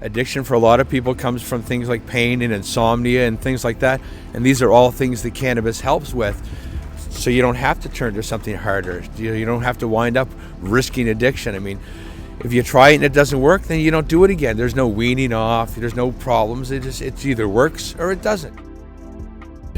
Addiction for a lot of people comes from things like pain and insomnia and things like that. And these are all things that cannabis helps with. So you don't have to turn to something harder. You don't have to wind up risking addiction. I mean, if you try it and it doesn't work, then you don't do it again. There's no weaning off. There's no problems. It either works or it doesn't.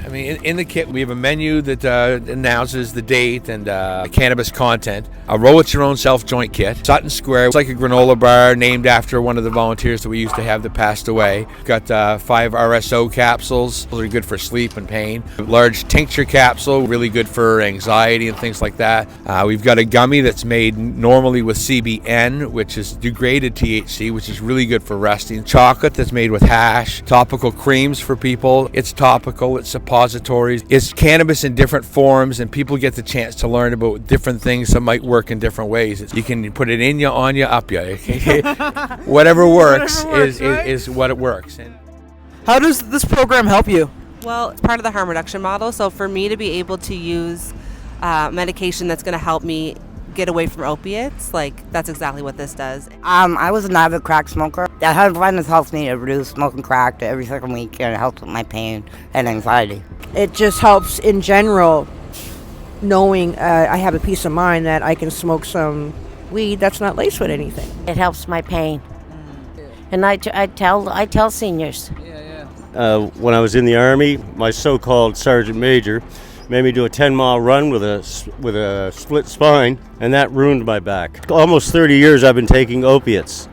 I mean, in the kit, we have a menu that announces the date and cannabis content. A roll it your own self joint kit. Sutton Square. It's like a granola bar named after one of the volunteers that we used to have that passed away. We've got 5 RSO capsules. Those are good for sleep and pain. A large tincture capsule, really good for anxiety and things like that. We've got a gummy that's made normally with CBN, which is degraded THC, which is really good for resting. Chocolate that's made with hash. Topical creams for people. It's topical. It's suppositories. It's cannabis in different forms, and people get the chance to learn about different things that might work in different ways. You can put it in you, on you, up you. Okay? Whatever works, is what it works. And how does this program help you? Well, it's part of the harm reduction model. So for me to be able to use medication that's going to help me get away from opiates, like that's exactly what this does. I was an avid crack smoker. That has helped me to reduce smoking crack every second week, and it helps with my pain and anxiety. It just helps in general, knowing I have a peace of mind that I can smoke some weed that's not laced with anything. It helps my pain, and I tell seniors. When I was in the Army, my so-called sergeant major made me do a 10-mile run with a split spine, and that ruined my back. Almost 30 years I've been taking opiates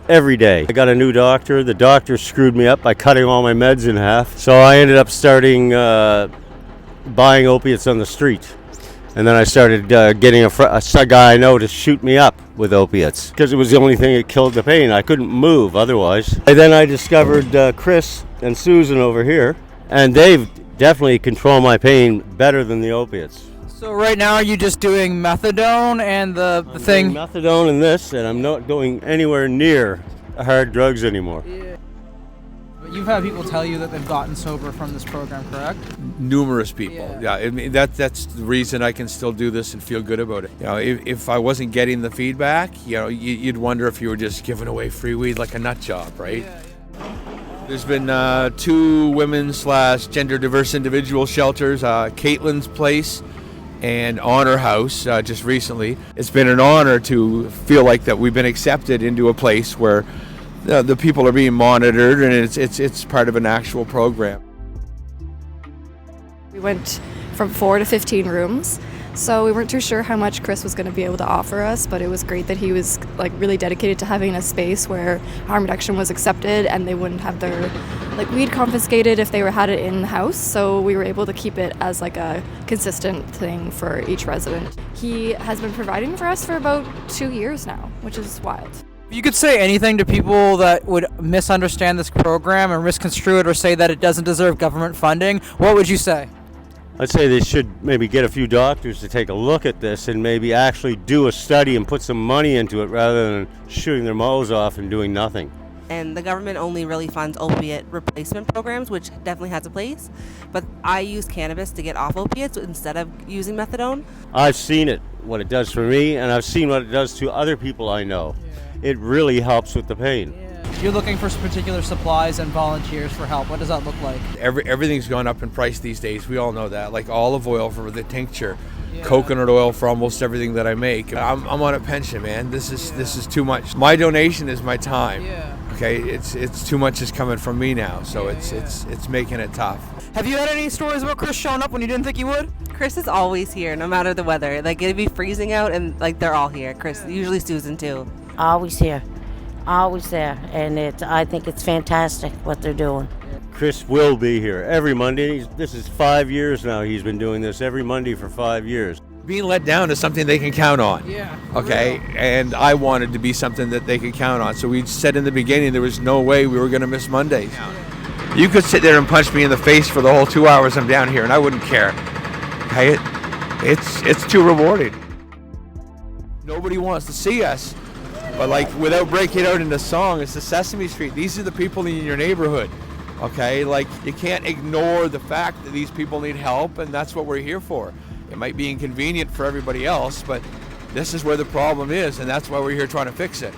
every day. I got a new doctor. The doctor screwed me up by cutting all my meds in half. So I ended up starting buying opiates on the street. And then I started getting a guy I know to shoot me up with opiates because it was the only thing that killed the pain. I couldn't move otherwise. And then I discovered Chris and Susan over here, and they've definitely control my pain better than the opiates. So right now, are you just doing methadone and the thing? Methadone and this, and I'm not going anywhere near hard drugs anymore. Yeah. But you've had people tell you that they've gotten sober from this program, correct? Numerous people. Yeah, I mean, that's the reason I can still do this and feel good about it. You know, if I wasn't getting the feedback, you know, you'd wonder if you were just giving away free weed like a nut job, right? Yeah. There's been 2 women/gender diverse individual shelters, Caitlin's Place and Honor House, just recently. It's been an honor to feel like that we've been accepted into a place where the people are being monitored, and it's part of an actual program. We went from 4 to 15 rooms. So we weren't too sure how much Chris was going to be able to offer us, but it was great that he was like really dedicated to having a space where harm reduction was accepted and they wouldn't have their like weed confiscated if they had it in the house. So we were able to keep it as like a consistent thing for each resident. He has been providing for us for about 2 years now, which is wild. If you could say anything to people that would misunderstand this program or misconstrue it or say that it doesn't deserve government funding, what would you say? I'd say they should maybe get a few doctors to take a look at this and maybe actually do a study and put some money into it rather than shooting their mouths off and doing nothing. And the government only really funds opiate replacement programs, which definitely has a place. But I use cannabis to get off opiates instead of using methadone. I've seen it, what it does for me, and I've seen what it does to other people I know. It really helps with the pain. You're looking for particular supplies and volunteers for help. What does that look like? Everything's gone up in price these days. We all know that. Like olive oil for the tincture, coconut oil for almost everything that I make. I'm on a pension, man. This is too much. My donation is my time. Okay, it's too much is coming from me now, so it's making it tough. Have you had any stories about Chris showing up when you didn't think he would? Chris is always here, no matter the weather. Like it'd be freezing out, and like they're all here. Chris, usually Susan too. Always here. Always there, and I think it's fantastic what they're doing. Chris will be here every Monday. This is 5 years now. He's been doing this every Monday for 5 years. Being let down is something they can count on. Okay, and I wanted to be something that they could count on. So we said in the beginning there was no way we were going to miss Mondays. You could sit there and punch me in the face for the whole 2 hours I'm down here, and I wouldn't care. Okay, it's too rewarding. Nobody wants to see us. But like, without breaking out into song, it's the Sesame Street. These are the people in your neighborhood, okay? Like, you can't ignore the fact that these people need help, and that's what we're here for. It might be inconvenient for everybody else, but this is where the problem is, and that's why we're here trying to fix it.